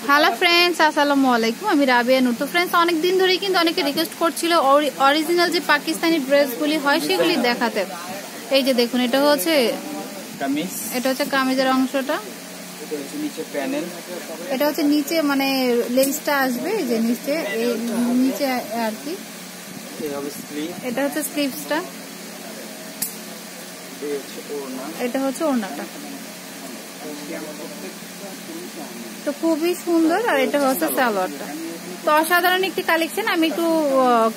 Hello friends, আসসালামু আলাইকুম। আমি রাবিয়া নূর। তো ফ্রেন্ডস, অনেক দিন ধরেই কিন্তু অনেকে রিকোয়েস্ট করছিল অরিজিনাল যে পাকিস্তানি ড্রেসগুলি হয় সেগুলি দেখাতে। এই যে দেখুন, এটা হচ্ছে কামিজ, এটা হচ্ছে কামিজের অংশটা, এটা হচ্ছে নিচে মানে লেসটা আসবে, এই যে নিচে এই নিচে আর কি, এটা হচ্ছে স্লিভসটা, এটা হচ্ছে ওড়নাটা। তো খুবই সুন্দর। আর এটা হচ্ছে সালোয়ারটা। তো অসাধারণ একটি কালেকশন। আমি একটু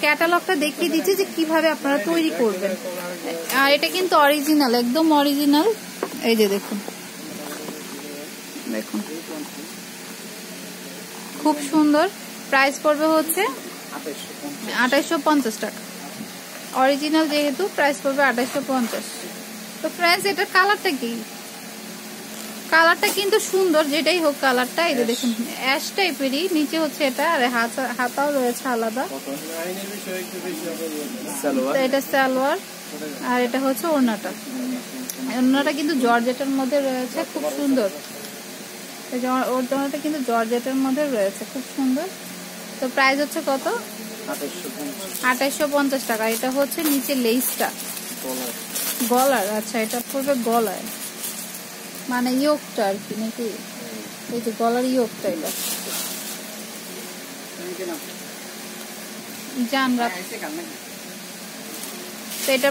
ক্যাটালগটা দেখিয়ে দিচ্ছি যে কিভাবে আপনারা তৈরি করবেন। আর এটা কিন্তু অরিজিনাল, একদম অরিজিনাল। এই যে দেখুন, দেখুন খুব সুন্দর। প্রাইস পড়বে হচ্ছে 2850 টাকা। অরিজিনাল যেহেতু প্রাইস পড়বে 2850। তো ফ্রেন্ডস, এটার কালারটা কি? কালারটা কিন্তু সুন্দর, যেটাই হোক কালারটা। এই যে দেখুন, অ্যাশ টাইপেরই, নিচে হচ্ছে এটা, আর হাতাও রয়েছে আলাদা। এটা সালোয়ার, আর এটা হচ্ছে ওড়নাটা। ওড়নাটা কিন্তু জর্জেটের মধ্যে রয়েছে, খুব সুন্দর। ওড়নাটা কিন্তু জর্জেটের মধ্যে রয়েছে, খুব সুন্দর। তো প্রাইস হচ্ছে কত? 2850 টাকা। এটা হচ্ছে নিচে লেসটা, গলার। আচ্ছা, এটা পড়বে গলায়, মানে ইয়োকটা আর কি, নাকি? এই যে গলার ইয়োকটা, এটা জান রাত। তো এটা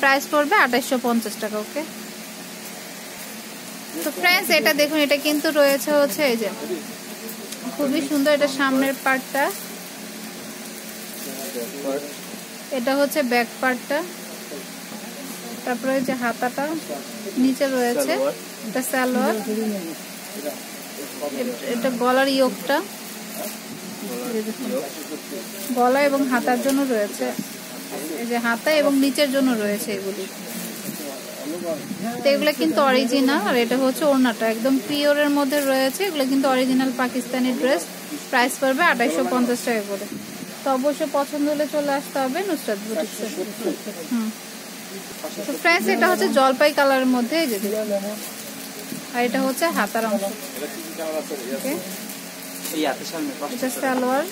প্রাইস পড়বে 2850 টাকা। ওকে। তো ফ্রেন্ডস, এটা দেখুন, এটা কিন্তু রয়েছে হচ্ছে এই যে খুবই সুন্দর। এটা সামনের পার্টটা, এটা হচ্ছে ব্যাক পার্টটা, তারপরে যে হাতাটা নিচে রয়েছে, এটা সালোয়ার, এটা গলার ইয়োকটা, গলা এবং হাতার জন্য রয়েছে। এই যে হাতা এবং নিচের জন্য রয়েছে এগুলি। তো এগুলো কিন্তু অরিজিনাল। আর এটা হচ্ছে ওড়নাটা, একদম পিওরের মধ্যে রয়েছে। এগুলো কিন্তু অরিজিনাল পাকিস্তানি ড্রেস। প্রাইস পড়বে 2850 টাকা করে। তো অবশ্যই পছন্দ হলে চলে আসতে হবে নুসরাত বুটিক্সে। তো ফ্রেন্ডস, এটা হচ্ছে জলপাই কালারের মধ্যে, এই যে আর এটা হচ্ছে হাতার অংশ। এটা সালোয়ার,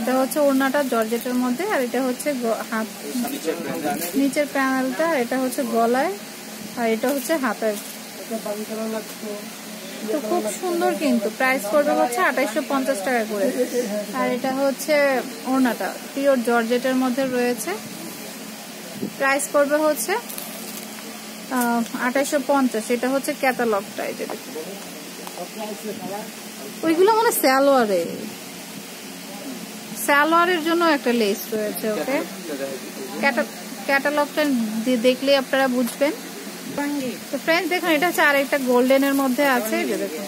এটা হচ্ছে ওড়নাটা জর্জেটের মধ্যে, আর এটা হচ্ছে হাত নিচের প্যানেলটা, এটা হচ্ছে গলায়, আর এটা হচ্ছে হাতের। তো খুব সুন্দর কিন্তু। প্রাইস পড়বে হচ্ছে 2850 টাকা করে। আর এটা হচ্ছে ওড়নাটা, পিওর জর্জেটের মধ্যে রয়েছে। প্রাইস পড়বে হচ্ছে 2850। এটা হচ্ছে ক্যাটালগটা। এই যে দেখুন, ওইগুলো মানে সালোয়ারের জন্য একটা লেস রয়েছে। ওকে, ক্যাটালগটা দেখলে আপনারা বুঝবেন। তো ফ্রেন্ডস, দেখুন, এটা হচ্ছে আরেকটা গোল্ডেনের মধ্যে আছে। এই যে দেখুন,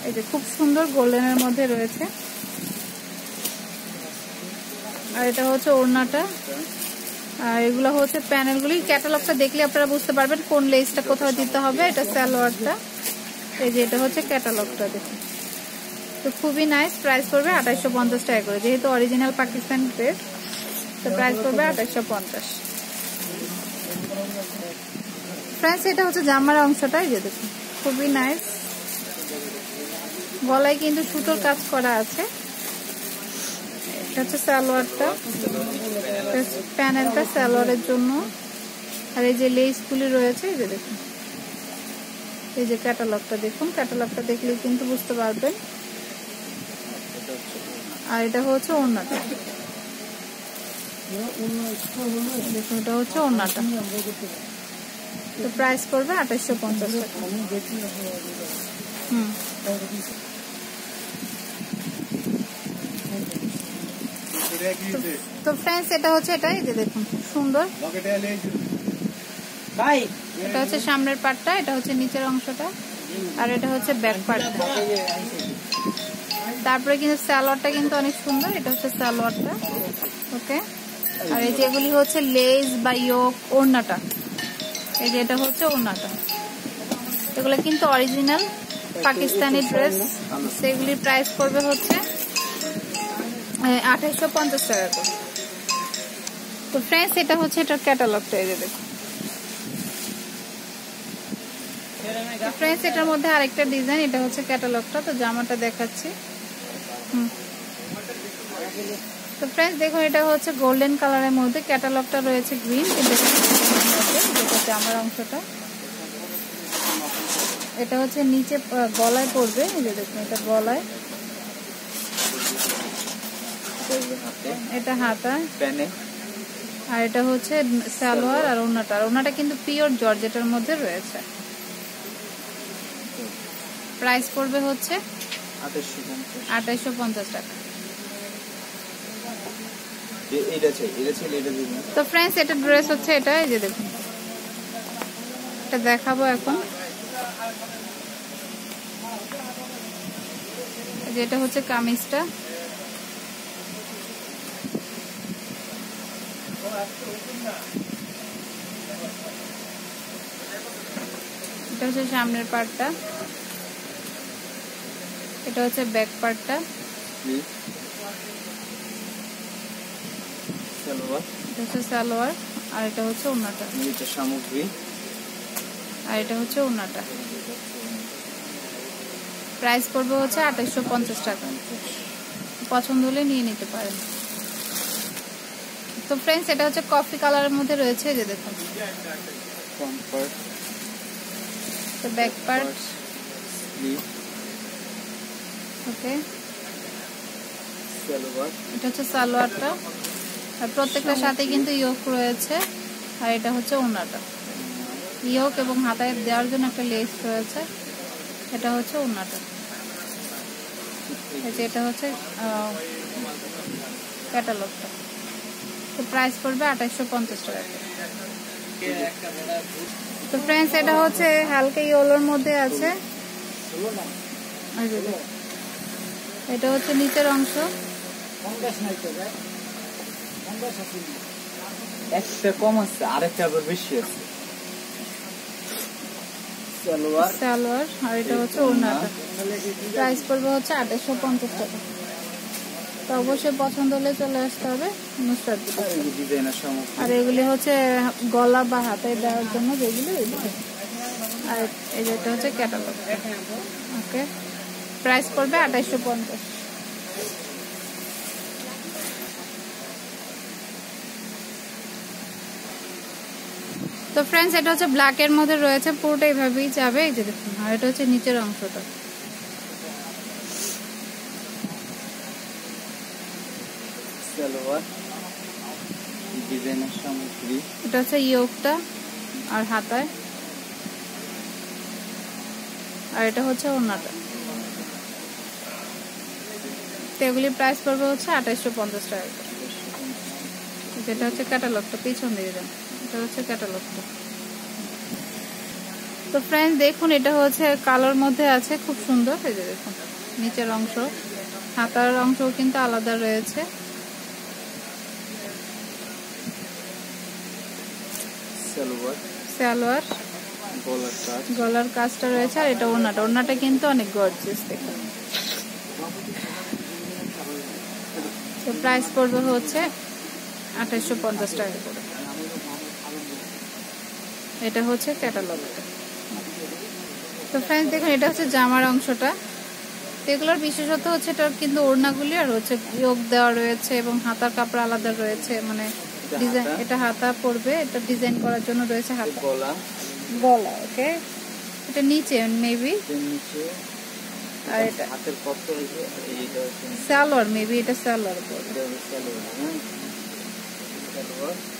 এই যে খুব সুন্দর গোল্ডেনের মধ্যে রয়েছে। আর এটা হচ্ছে ওড়নাটা। আর এগুলো হচ্ছে প্যানেলগুলি। ক্যাটালগটা দেখলে আপনারা বুঝতে পারবেন কোন লেসটা কোথাও দিতে হবে। এটা সালোয়ারটা, এই যে এটা হচ্ছে ক্যাটালগটা, দেখুন। তো খুবই নাইস। প্রাইস পড়বে 2850 টাকা করে, যেহেতু অরিজিনাল পাকিস্তান ড্রেস। তো প্রাইস পড়বে 2850। ফ্রেন্ডস, এটা হচ্ছে জামার অংশটা, এই যে দেখুন, খুবই নাইস। গলায় কিন্তু সুতোর কাজ করা আছে। এটা হচ্ছে সালোয়ারটা, প্যানেলটা সালোয়ারের জন্য। আর এই যে লেসগুলি রয়েছে, এই যে দেখুন, এই যে ক্যাটালগটা দেখুন। ক্যাটালগটা দেখলে কিন্তু বুঝতে পারবেন। আর এটা হচ্ছে ওড়নাটা, দেখুন, এটা হচ্ছে ওড়নাটা। তো প্রাইস পড়বে 2850 টাকা। তো ফ্রেন্ডস, এটা হচ্ছে এটাই যে দেখুন, সুন্দর। এটা হচ্ছে সামনের পার্টটা, এটা হচ্ছে নিচের অংশটা, আর এটা হচ্ছে ব্যাক পার্টটা। তারপরে কিন্তু সালোয়ারটা কিন্তু অনেক সুন্দর। এটা হচ্ছে সালোয়ারটা। ওকে। আর এই যেগুলি হচ্ছে লেস বা ইয়োক, ওড়নাটা, এই যে এটা হচ্ছে ওড়নাটা। এগুলো কিন্তু অরিজিনাল পাকিস্তানি ড্রেস। সেগুলির প্রাইস পড়বে হচ্ছে 2850 টাকা করে। তো ফ্রেন্ডস, এটা হচ্ছে এটার ক্যাটালগটা, এই যে দেখুন। ফ্রেন্ডস এটার মধ্যে আরেকটা ডিজাইন, এটা হচ্ছে ক্যাটালগটা, তো জামাটা দেখাচ্ছি। তো ফ্রেন্ডস দেখুন এটা হচ্ছে গোল্ডেন কালারের মধ্যে, ক্যাটালগটা রয়েছে গ্রিন, কিন্তু যেটা জামার অংশটা এটা হচ্ছে নিচে গলায় পড়বে, এই যে দেখুন এটা গলায়, এটা হাতা, আর এটা হচ্ছে সালোয়ার আর ওড়নাটা কিন্তু পিওর জর্জেটের মধ্যে রয়েছে। প্রাইস পড়বে হচ্ছে 2850 টাকা। তো ফ্রেন্ডস এটা ড্রেস হচ্ছে এটা, এই যে দেখুন এটা দেখাবো এখন। যেটা হচ্ছে কামিজটা, এটা হচ্ছে সামনের পার্টটা, এটা হচ্ছে ব্যাক পার্টটা, এটা হচ্ছে সালোয়ার, আর এটা হচ্ছে ওড়নাটা, সামগ্রী, আর এটা হচ্ছে ওড়নাটা। প্রাইস পড়বে হচ্ছে 2850 টাকা। পছন্দ হলে নিয়ে নিতে পারেন। তো ফ্রেন্ডস এটা হচ্ছে কফি কালারের মধ্যে রয়েছে, যে দেখুন তো ব্যাক পার্ট, ওকে এটা হচ্ছে সালোয়ারটা, আর প্রত্যেকটার সাথে কিন্তু ইয়োক রয়েছে, আর এটা হচ্ছে ওড়নাটা, ইয়োক এবং হাতায় দেওয়ার জন্য একটা লেস রয়েছে, এটা হচ্ছে ওড়নাটা, এটা হচ্ছে ক্যাটালগটা। তো প্রাইস পড়বে 2850 টাকা। তো ফ্রেন্ডস এটা হচ্ছে হালকা ইয়েলোর মধ্যে আছে, এটা হচ্ছে নিচের অংশ, একটা কম আছে আরেকটা আবার বেশি আছে, সালোয়ার, আর এটা হচ্ছে ওড়নাটা। প্রাইস পড়বে হচ্ছে 2850 টাকা। তো অবশ্যই পছন্দ হলে চলে আসতে হবে নুসরাত বুটিক। আর এগুলি হচ্ছে গলা বা হাতায় দেওয়ার জন্য যেগুলো, আর এটা হচ্ছে ক্যাটালগ। ওকে, প্রাইস পড়বে 2850। তো ফ্রেন্ডস এটা হচ্ছে ব্ল্যাক এর মধ্যে রয়েছে, পুরোটা এইভাবেই যাবে, এই যে দেখুন, আর এটা হচ্ছে নিচের অংশটা, এটা হচ্ছে ইয়োকটা আর হাতায়, আর এটা হচ্ছে ওড়নাটা। তো এগুলি প্রাইস পড়বে হচ্ছে 2850 টাকা। যেটা হচ্ছে ক্যাটালগটা, পিছন দিয়ে দেন, এটা হচ্ছে ক্যাটালগটা। তো ফ্রেন্ডস দেখুন এটা হচ্ছে কালোর মধ্যে আছে, খুব সুন্দর, এই যে দেখুন নিচের অংশ, হাতার অংশ কিন্তু আলাদা রয়েছে, সালোয়ার, গলার কাজটা রয়েছে, আর এটা ওড়নাটা কিন্তু অনেক গর্জিয়াস দেখুন। তো প্রাইস পড়বে হচ্ছে 2850 টাকা করে। এটা হচ্ছে ক্যাটালগটা। তো ফ্রেন্ডস দেখুন এটা হচ্ছে জামার অংশটা। এগুলোর বিশেষত হচ্ছে এটা কিন্তু ওড়নাগুলি আর হচ্ছে ইয়োক দেওয়া রয়েছে এবং হাতার কাপড় আলাদা রয়েছে, মানে ডিজাইন, এটা হাতা পড়বে, এটা ডিজাইন করার জন্য রয়েছে হাতা, গলা, ওকে এটা নিচে মেবি, আর এটা হাতের কত সালোয়ার, মেবি এটা সালোয়ার পড়বে,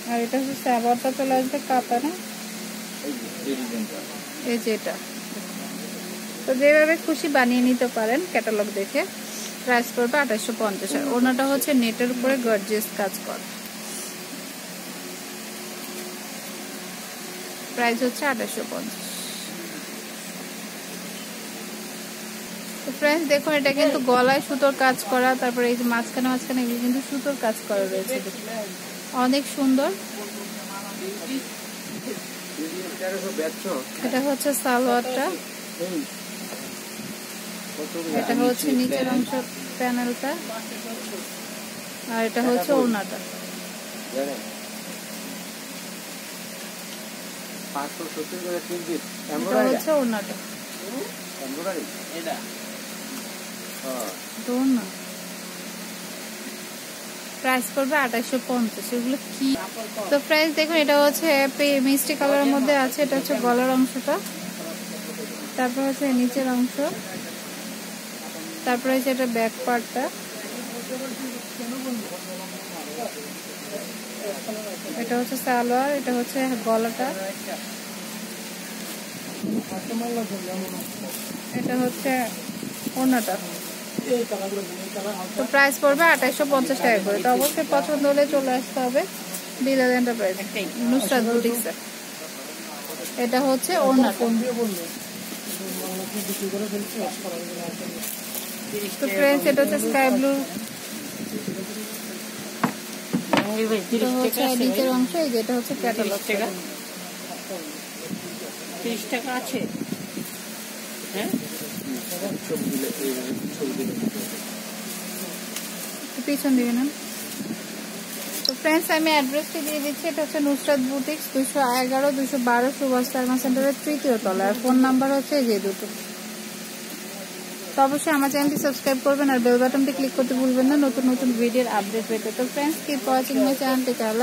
আর এটা হচ্ছে সালোয়ারটা চলে আসবে কাতা না, এই যে এটা। তো যেভাবে খুশি বানিয়ে নিতে পারেন ক্যাটালগ দেখে। প্রাইস পড়বে 2850। আর ওনাটা হচ্ছে নেটের উপরে গর্জিয়াস কাজ করা, প্রাইস হচ্ছে 2850। তো ফ্রেন্ডস দেখুন এটা কিন্তু গলায় সুতোর কাজ করা, তারপরে এই যে মাঝখানে এগুলো কিন্তু সুতোর কাজ করা রয়েছে, অনেক সুন্দর। এটা হচ্ছে সালোয়ারটা, এটা হচ্ছে নিচের অংশ প্যানেলটা, আর এটা হচ্ছে ওড়নাটা। 570 করে 3 পিস এটা হচ্ছে ওড়নাটা এমব্রয়ডারি এটা ওড়না প্রাইস পড়বে 2850 এগুলো কি তো প্রাইস দেখুন এটা হচ্ছে মিষ্টি কালারের মধ্যে আছে এটা হচ্ছে গলার অংশটা তারপর হচ্ছে নিচের অংশ তারপরে হচ্ছে এটা ব্যাক পার্টটা এটা হচ্ছে সালোয়ার এটা হচ্ছে গলাটা এটা হচ্ছে ওড়নাটা তো প্রাইস পড়বে 2850 টাকা করে তো অবশ্যই পছন্দ হলে চলে আসতে হবে বিলাল এন্টারপ্রাইজ নুসরাত বুটিক্সে এটা হচ্ছে ওড়নাটা তো ফ্রেন্ডস এটা হচ্ছে স্কাই ব্লু তো হচ্ছে নিচের অংশ এই যেটা হচ্ছে ক্যাটালগ 30 টাকা আছে হ্যাঁ পিছন দিকে না তো ফ্রেন্ডস আমি অ্যাড্রেসটি দিয়ে দিচ্ছি এটা হচ্ছে নুসরাত বুটিক্স 211-212 সুভাষ সার্মা সেন্টারের 3য় তলায় আর ফোন নাম্বার হচ্ছে এই যে দুটো তো অবশ্যই আমার চ্যানেলটি সাবস্ক্রাইব করবেন আর বেল বাটনটি ক্লিক করতে ভুলবেন না নতুন নতুন ভিডিওর আপডেট পেতে তো friends keep watching my channel take care